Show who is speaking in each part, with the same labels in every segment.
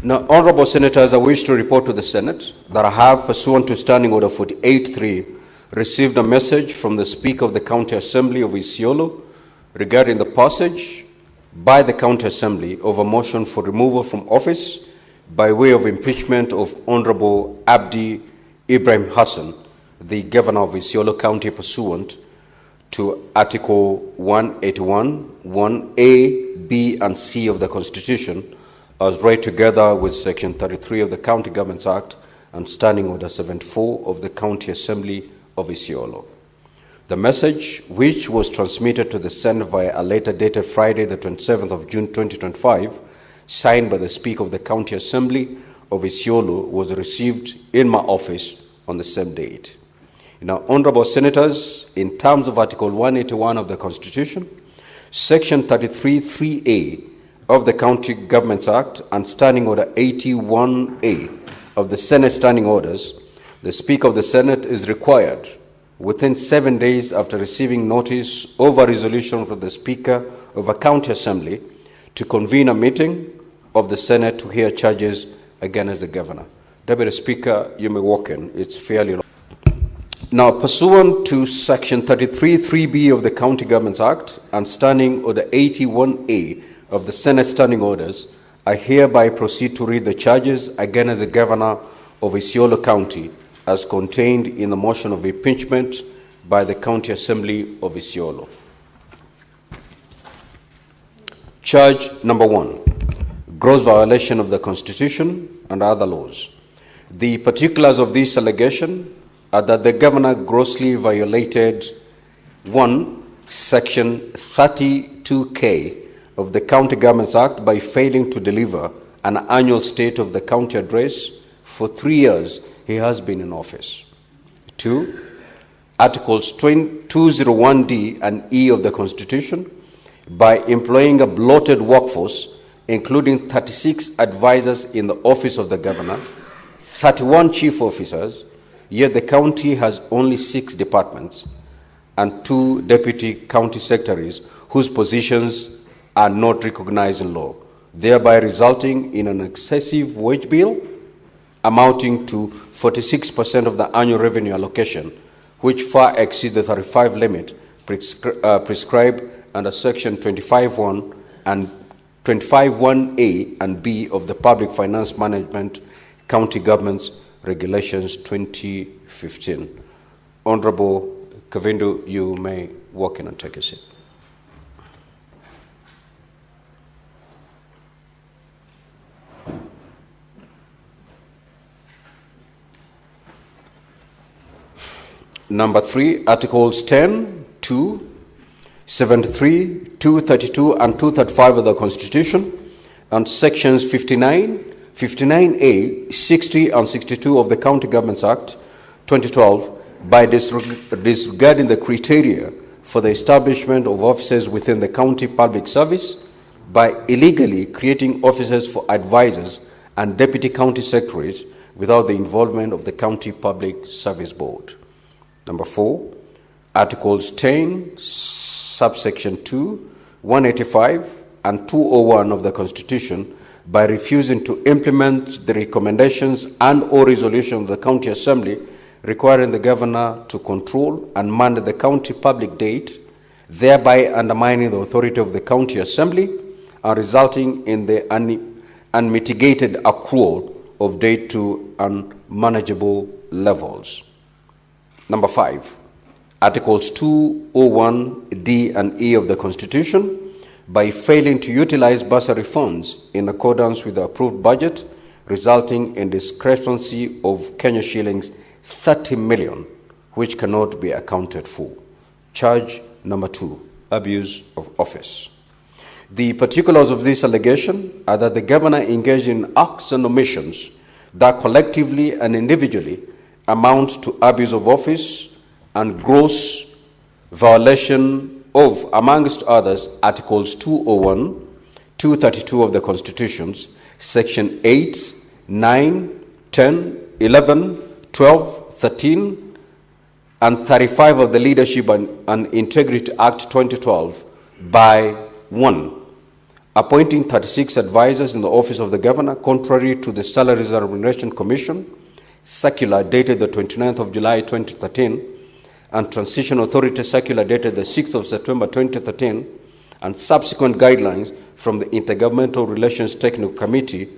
Speaker 1: Now, Honorable Senators, I wish to report to the Senate that I have, pursuant to Standing Order 48.3, received a message from the Speaker of the County Assembly of Isiolo regarding the passage by the County Assembly of a motion for removal from office by way of impeachment of Honorable Abdi Ibrahim Hassan, the Governor of Isiolo County, pursuant to Article 181, 1A, B, and C of the Constitution, as read together with Section 33 of the County Governments Act and Standing Order 74 of the County Assembly of Isiolo. The message, which was transmitted to the Senate via a letter dated Friday, the 27th of June 2025, signed by the Speaker of the County Assembly of Isiolo, was received in my office on the same date. Now, Honorable Senators, in terms of Article 181 of the Constitution, Section 33(3)A of the County Governments Act and Standing Order 81A of the Senate Standing Orders, the Speaker of the Senate is required, within 7 days after receiving notice of a resolution from the Speaker of a County Assembly, to convene a meeting of the Senate to hear charges against the Governor. Deputy Speaker, you may walk in. It's fairly long. Now, pursuant to Section 33(3)B of the County Governments Act and Standing Order 81A of the Senate Standing Orders, I hereby proceed to read the charges against the Governor of Isiolo County as contained in the motion of impeachment by the County Assembly of Isiolo. Charge number 1, gross violation of the Constitution and other laws. The particulars of this allegation are that the Governor grossly violated 1. Section 32K of the County Governments Act by failing to deliver an annual state of the county address for 3 years he has been in office. 2. Articles 201D and E of the Constitution by employing a bloated workforce, including 36 advisors in the office of the Governor, 31 chief officers, yet the county has only 6 departments and 2 deputy county secretaries whose positions are not recognized in law, thereby resulting in an excessive wage bill amounting to 46% of the annual revenue allocation, which far exceeds the 35 limit prescribed under Section 25(1) and 25(1)A and B of the Public Finance Management County Governments Regulations 2015. Honorable Kavindu, you may walk in and take a seat. Number 3, Articles 10, 2, 73, 232, and 235 of the Constitution, and Sections 59, 59A, 60, and 62 of the County Governments Act 2012 by disregarding the criteria for the establishment of offices within the county public service, by illegally creating offices for advisors and deputy county secretaries without the involvement of the County Public Service Board. Number 4, Articles 10, subsection 2, 185, and 201 of the Constitution by refusing to implement the recommendations and/or resolution of the County Assembly requiring the Governor to control and mandate the county public debt, thereby undermining the authority of the County Assembly and resulting in the unmitigated accrual of debt to unmanageable levels. Number 5, Articles 201D and E of the Constitution by failing to utilize bursary funds in accordance with the approved budget, resulting in discrepancy of Kenya shillings 30 million, which cannot be accounted for. Charge number 2, abuse of office. The particulars of this allegation are that the Governor engaged in acts and omissions that collectively and individually amount to abuse of office and gross violation of, amongst others, Articles 201, 232 of the Constitutions, Section 8, 9, 10, 11, 12, 13, and 35 of the Leadership and Integrity Act 2012 by 1. appointing 36 advisors in the office of the governor, contrary to the Salaries and Remuneration Commission circular dated the 29th of July 2013 and Transition Authority circular dated the 6th of September 2013 and subsequent guidelines from the Intergovernmental Relations Technical Committee,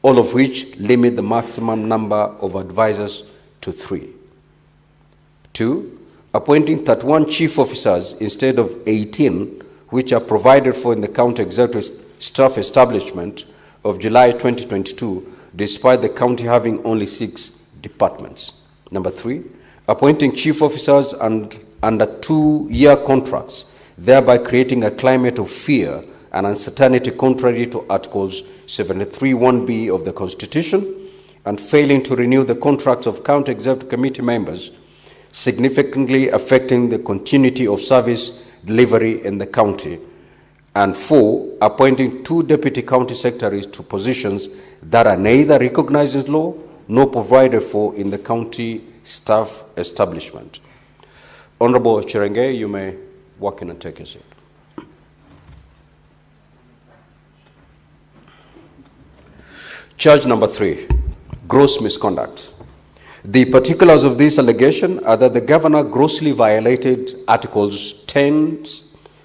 Speaker 1: all of which limit the maximum number of advisors to 3. 2. Appointing 31 chief officers instead of 18, which are provided for in the county executive staff establishment of July 2022, despite the county having only 6 departments. Number 3, appointing chief officers under 2-year contracts, thereby creating a climate of fear and uncertainty contrary to Articles 73(1)(b) of the Constitution, and failing to renew the contracts of county executive committee members, significantly affecting the continuity of service delivery in the county. And 4, appointing 2 deputy county secretaries to positions that are neither recognized in law nor provided for in the county staff establishment. Honorable Chirenge, you may walk in and take your seat. Charge number 3, gross misconduct. The particulars of this allegation are that the governor grossly violated Articles 10,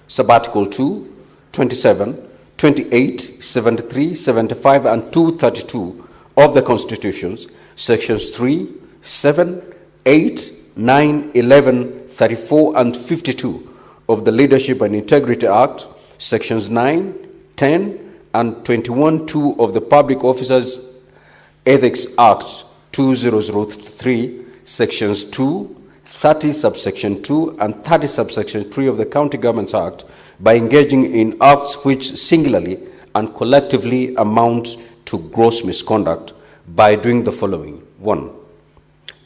Speaker 1: Subarticle 2, 27, 28, 73, 75, and 232 of the Constitutions, Sections 3, 7, 8, 9, 11, 34, and 52 of the Leadership and Integrity Act, Sections 9, 10, and 21(2) of the Public Officers Ethics Act 2003, Sections 2, 30 subsection 2, and 30 subsection 3 of the County Governments Act by engaging in acts which singularly and collectively amount to gross misconduct by doing the following. 1.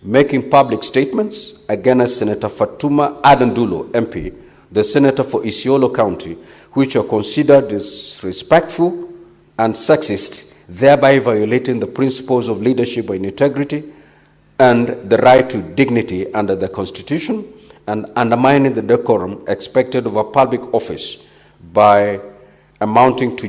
Speaker 1: Making public statements against Senator Fatuma Adandulo, MP, the Senator for Isiolo County, which are considered disrespectful and sexist, thereby violating the principles of leadership and integrity and the right to dignity under the Constitution, and undermining the decorum expected of a public office by amounting to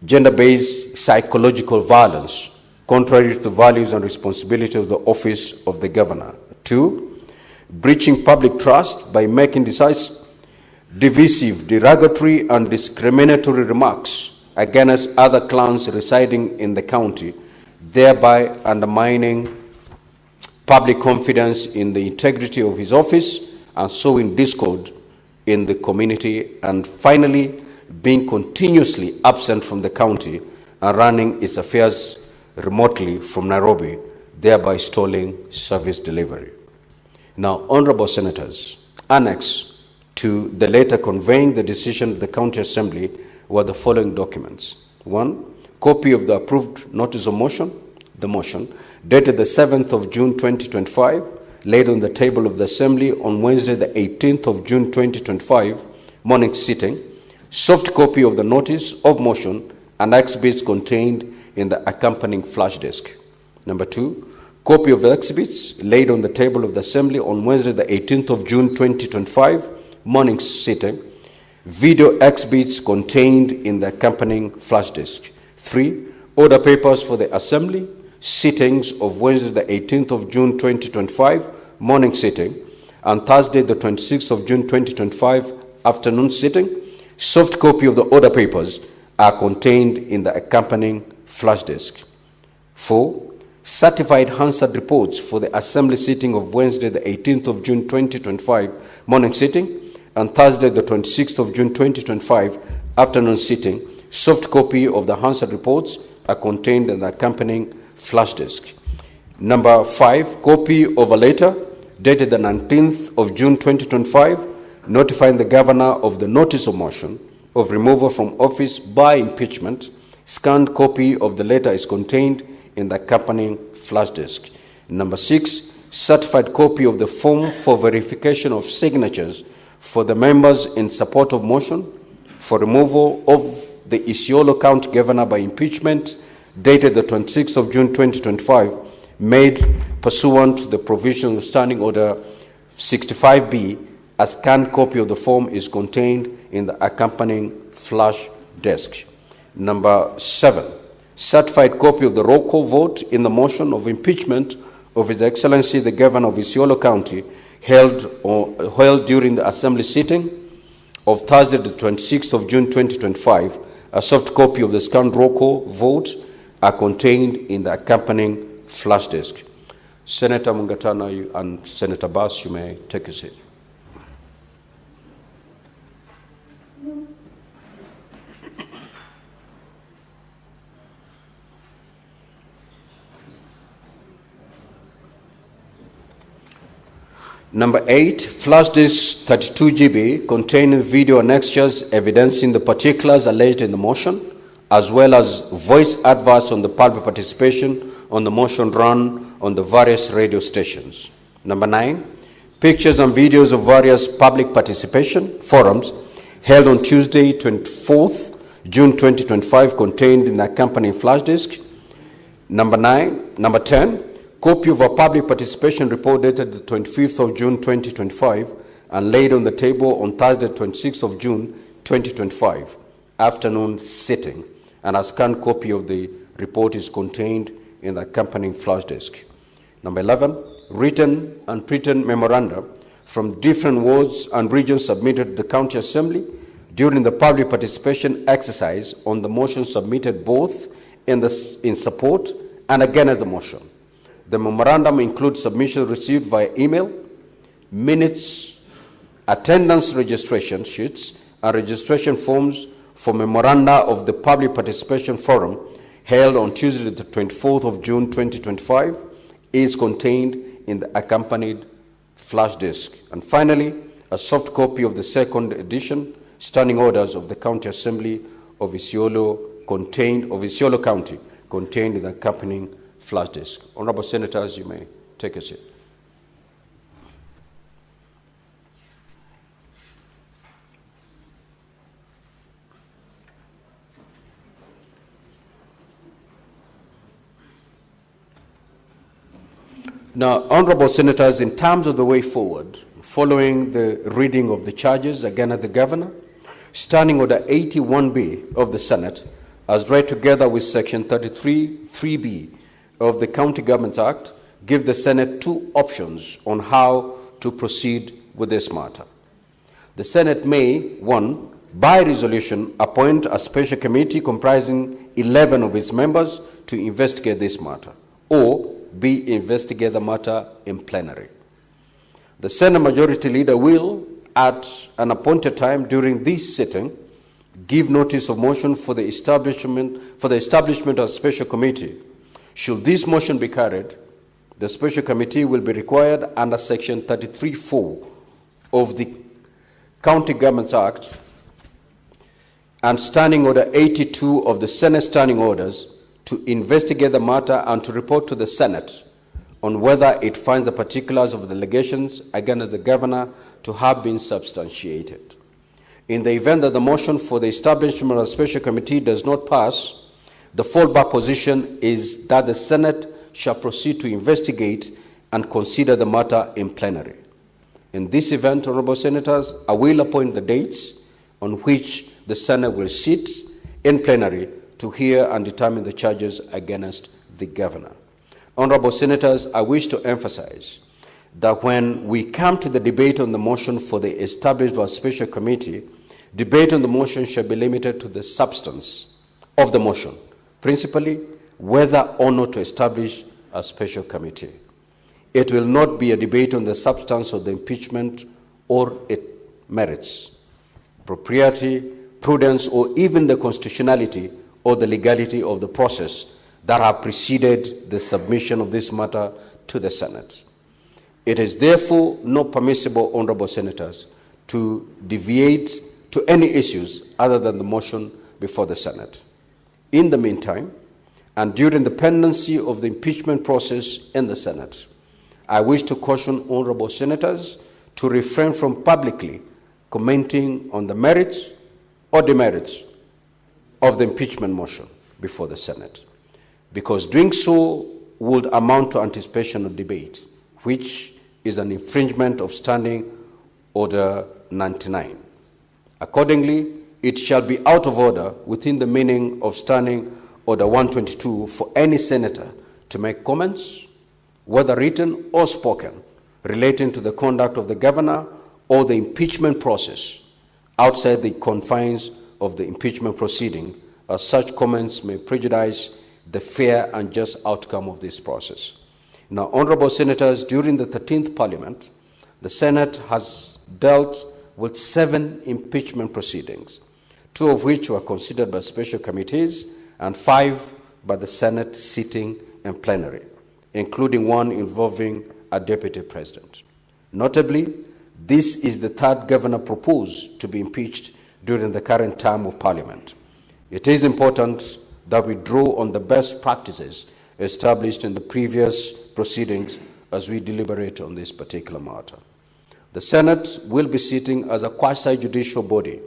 Speaker 1: gender-based psychological violence, contrary to the values and responsibilities of the office of the governor. 2. Breaching public trust by making divisive, derogatory, and discriminatory remarks against other clans residing in the county, thereby undermining public confidence in the integrity of his office and sowing discord in the community. And finally, being continuously absent from the county and running its affairs remotely from Nairobi, thereby stalling service delivery. Now, honorable senators, annexed to the letter conveying the decision of the County Assembly were the following documents. 1. Copy of the approved notice of motion, the motion, dated the 7th of June 2025, laid on the table of the Assembly on Wednesday the 18th of June 2025, morning sitting. Soft copy of the notice of motion and exhibits contained in the accompanying flash disk. Number 2, copy of the exhibits laid on the table of the Assembly on Wednesday the 18th of June 2025, morning sitting. Video exhibits contained in the accompanying flash disk. 3, order papers for the Assembly sittings of Wednesday the 18th of June 2025, morning sitting, and Thursday the 26th of June 2025, afternoon sitting. Soft copy of the order papers are contained in the accompanying flash disk. 4, certified Hansard reports for the Assembly sitting of Wednesday the 18th of June 2025, morning sitting, and Thursday the 26th of June 2025, afternoon sitting. Soft copy of the Hansard reports are contained in the accompanying flash disk. Number 5, copy of a letter dated the 19th of June 2025, notifying the governor of the notice of motion of removal from office by impeachment. Scanned copy of the letter is contained in the accompanying flash disk. Number 6, certified copy of the form for verification of signatures for the members in support of motion for removal of the Isiolo County Governor by impeachment, dated the 26th of June 2025, made pursuant to the provisions of Standing Order 65B. A scanned copy of the form is contained in the accompanying flash desk. Number 7, certified copy of the roll call vote in the motion of impeachment of His Excellency the Governor of Isiolo County held during the Assembly sitting of Thursday, the 26th of June 2025. A soft copy of the scanned roll call vote are contained in the accompanying flash disk. Senator Mungatana and Senator Bass, you may take a seat. Number 8, flash disk 32 GB containing video annexures evidencing the particulars alleged in the motion, as well as voice adverts on the public participation on the motion run on the various radio stations. Number 9, pictures and videos of various public participation forums held on Tuesday, 24th June 2025 contained in the accompanying flash disk. Number 10, copy of a public participation report dated the 25th of June 2025 and laid on the table on Thursday, 26th of June 2025, afternoon sitting, and a scanned copy of the report is contained in the accompanying flash disk. Number 11, written and printed memoranda from different wards and regions submitted to the County Assembly during the public participation exercise on the motion submitted both in support and against the motion. The memorandum includes submissions received via email, minutes, attendance registration sheets, and registration forms for memoranda of the Public Participation Forum held on Tuesday, the 24th of June 2025, is contained in the accompanied flash disk. And finally, a soft copy of the second edition standing orders of the County Assembly of Isiolo County contained in the accompanying flash disk. Honorable Senators, you may take a seat. Now, Honorable Senators, in terms of the way forward, following the reading of the charges against the Governor, Standing Order 81B of the Senate, as read together with Section 33(3)B of the County Government Act, give the Senate two options on how to proceed with this matter. The Senate may, 1, by resolution, appoint a special committee comprising 11 of its members to investigate this matter, or B, investigate the matter in plenary. The Senate Majority Leader will, at an appointed time during this sitting, give notice of motion for the establishment of a special committee. Should this motion be carried, the special committee will be required under Section 33(4) of the County Government Act and Standing Order 82 of the Senate Standing Orders to investigate the matter and to report to the Senate on whether it finds the particulars of the allegations against the Governor to have been substantiated. In the event that the motion for the establishment of a special committee does not pass, the fallback position is that the Senate shall proceed to investigate and consider the matter in plenary. In this event, Honorable Senators, I will appoint the dates on which the Senate will sit in plenary to hear and determine the charges against the Governor. Honorable Senators, I wish to emphasize that when we come to the debate on the motion for the establishment of a special committee, debate on the motion shall be limited to the substance of the motion, principally whether or not to establish a special committee. It will not be a debate on the substance of the impeachment or its merits, propriety, prudence, or even the constitutionality or the legality of the process that have preceded the submission of this matter to the Senate. It is therefore not permissible, Honorable Senators, to deviate to any issues other than the motion before the Senate. In the meantime, and during the pendency of the impeachment process in the Senate, I wish to caution Honorable Senators to refrain from publicly commenting on the merits or demerits of the impeachment motion before the Senate, because doing so would amount to anticipation of debate, which is an infringement of Standing Order 99. Accordingly, it shall be out of order within the meaning of Standing Order 122 for any senator to make comments, whether written or spoken, relating to the conduct of the governor or the impeachment process outside the confines of the impeachment proceeding, as such comments may prejudice the fair and just outcome of this process. Now, honorable senators, during the 13th Parliament, the Senate has dealt with 7 impeachment proceedings, 2 of which were considered by special committees and 5 by the Senate sitting in plenary, including one involving a deputy president. Notably, this is the 3rd governor proposed to be impeached during the current term of Parliament. It is important that we draw on the best practices established in the previous proceedings as we deliberate on this particular matter. The Senate will be sitting as a quasi-judicial body,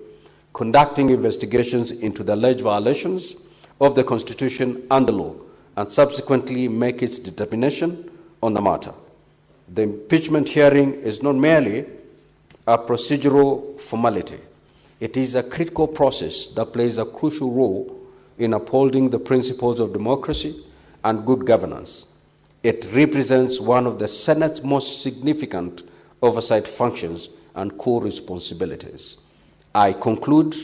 Speaker 1: conducting investigations into the alleged violations of the Constitution and the law, and subsequently make its determination on the matter. The impeachment hearing is not merely a procedural formality. It is a critical process that plays a crucial role in upholding the principles of democracy and good governance. It represents one of the Senate's most significant oversight functions and core responsibilities. I conclude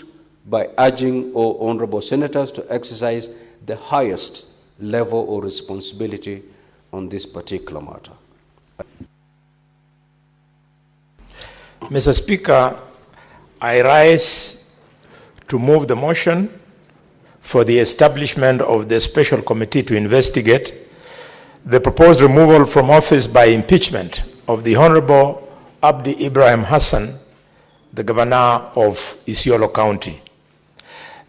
Speaker 1: by urging all honorable senators to exercise the highest level of responsibility on this particular matter.
Speaker 2: Mr. Speaker, I rise to move the motion for the establishment of the special committee to investigate the proposed removal from office by impeachment of the Honorable Abdi Ibrahim Hassan, the Governor of Isiolo County.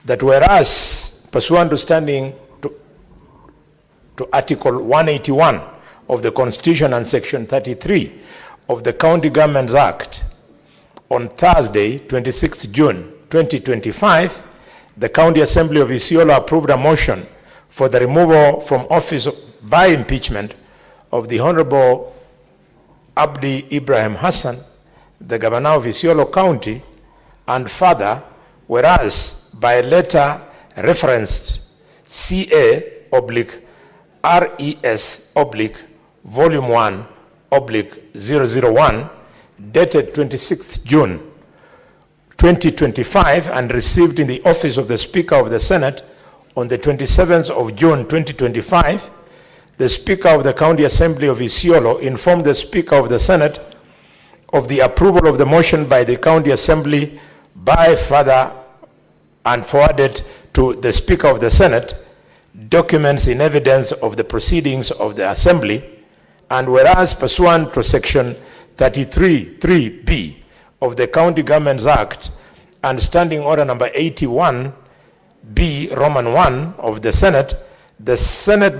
Speaker 2: That whereas, pursuant to standing to Article 181 of the Constitution and Section 33 of the County Governments Act, on Thursday, 26 June 2025, the County Assembly of Isiolo approved a motion for the removal from office by impeachment of the Honorable Abdi Ibrahim Hassan, the Governor of Isiolo County, and further, whereas by a letter referenced CA/RES/Volume 1/001, dated 26th June 2025 and received in the office of the Speaker of the Senate on the 27th of June 2025, the Speaker of the County Assembly of Isiolo informed the Speaker of the Senate of the approval of the motion by the County Assembly by further and forwarded to the Speaker of the Senate documents in evidence of the proceedings of the Assembly, and whereas pursuant to Section 33(3)(b) of the County Governments Act and Standing Order number 81(b) Roman 1 of the Senate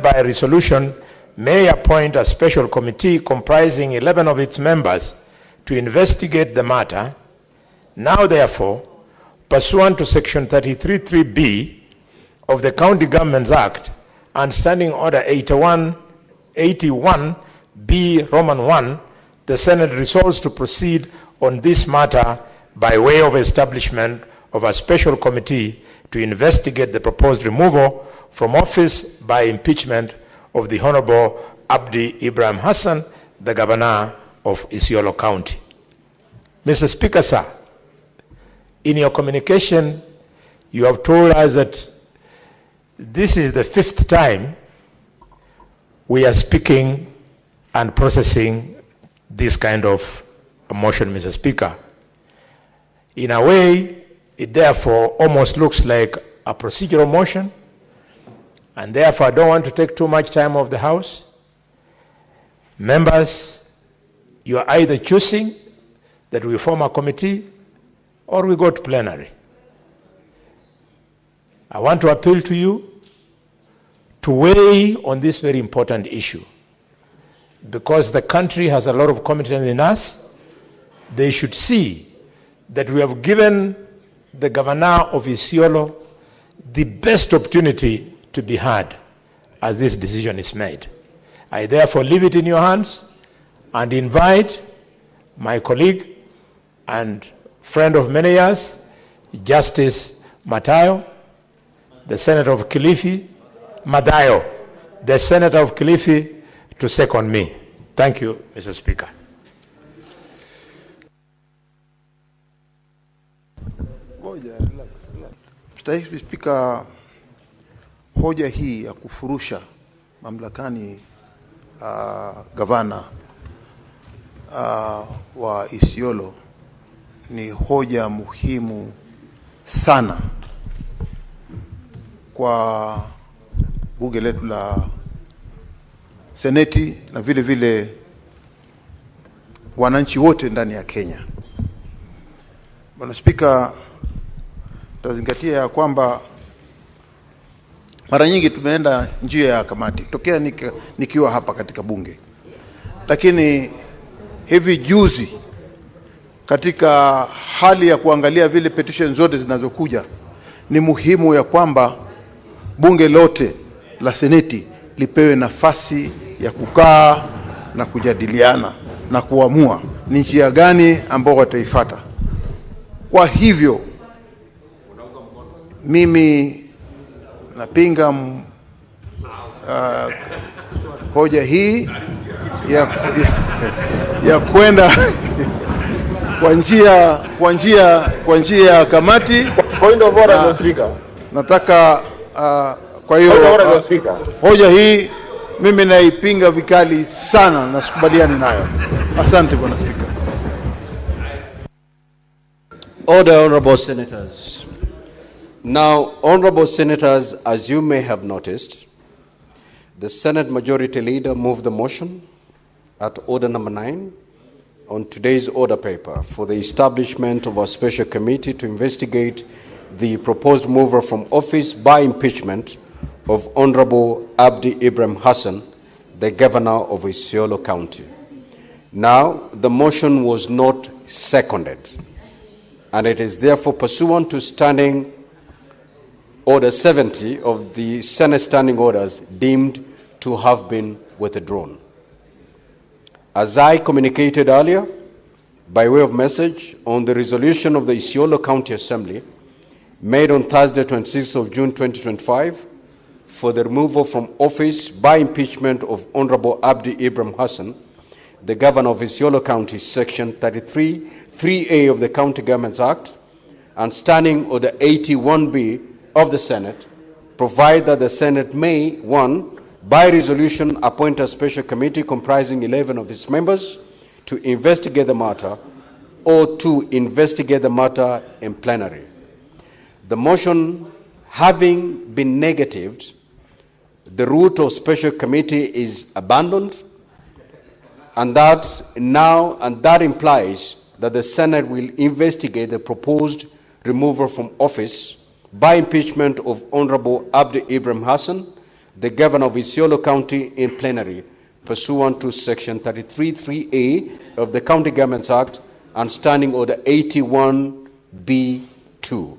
Speaker 2: by resolution may appoint a special committee comprising 11 of its members to investigate the matter. Now therefore, pursuant to Section 33(3)(b) of the County Governments Act and Standing Order 81(b) Roman 1, the Senate resolves to proceed on this matter by way of establishment of a special committee to investigate the proposed removal from office by impeachment of the Honorable Abdi Ibrahim Hassan, the Governor of Isiolo County. Mr. Speaker, sir, in your communication, you have told us that this is the 5th time we are speaking and processing this kind of a motion, Mr. Speaker. In a way, it therefore almost looks like a procedural motion, and therefore I don't want to take too much time of the House. Members, you are either choosing that we form a committee or we go to plenary. I want to appeal to you to weigh on this very important issue, because the country has a lot of confidence in us. They should see that we have given the Governor of Isiolo the best opportunity to be heard as this decision is made. I therefore leave it in your hands and invite my colleague and friend of many years, Justice Matayo, the Senator of Kilifi, Madayo, the Senator of Kilifi, to second me. Thank you, Mr. Speaker.
Speaker 3: Mr. Speaker, hoja hii ya kufurusha mamlakani gavana wa Isiolo ni hoja muhimu sana kwa bunge letu la seneti na vile vile wananchi wote ndani ya Kenya. Bwana Spika, tazingatia ya kwamba mara nyingi tumeenda njia ya kamati tokea nikiwa hapa katika bunge, lakini hivi juzi katika hali ya kuangalia vile petition zote zinazokuja, ni muhimu ya kwamba bunge lote la seneti lipewe nafasi ya kukaa na kujadiliana na kuamua ni njia gani ambao wataifuata. Kwa hivyo mimi napinga hoja hii ya kwenda kwa njia ya kamati.
Speaker 4: Point of order, Mr. Speaker.
Speaker 3: Nataka kwa hiyo hoja hii mimi naipinga vikali sana na sikubaliani nayo. Asante Bwana Speaker.
Speaker 1: Order, honorable senators. Now, honorable senators, as you may have noticed, the Senate Majority Leader moved the motion at order number 9 on today's order paper for the establishment of a special committee to investigate the proposed mover from office by impeachment of Honorable Abdi Ibrahim Hassan, the Governor of Isiolo County. Now, the motion was not seconded, and it is therefore pursuant to Standing Order 70 of the Senate Standing Orders deemed to have been withdrawn. As I communicated earlier, by way of message on the resolution of the Isiolo County Assembly made on Thursday, 26th of June 2025, for the removal from office by impeachment of Honorable Abdi Ibrahim Hassan, the Governor of Isiolo County, Section 33(3)(a) of the County Governments Act, and Standing Order 81B of the Senate, provide that the Senate may, 1, by resolution, appoint a special committee comprising 11 of its members to investigate the matter, or 2, investigate the matter in plenary. The motion having been negatived, the route of special committee is abandoned, and that implies that the Senate will investigate the proposed removal from office by impeachment of Honorable Abdi Ibrahim Hassan, the Governor of Isiolo County, in plenary, pursuant to Section 33(3)(a) of the County Governments Act and Standing Order 81B2.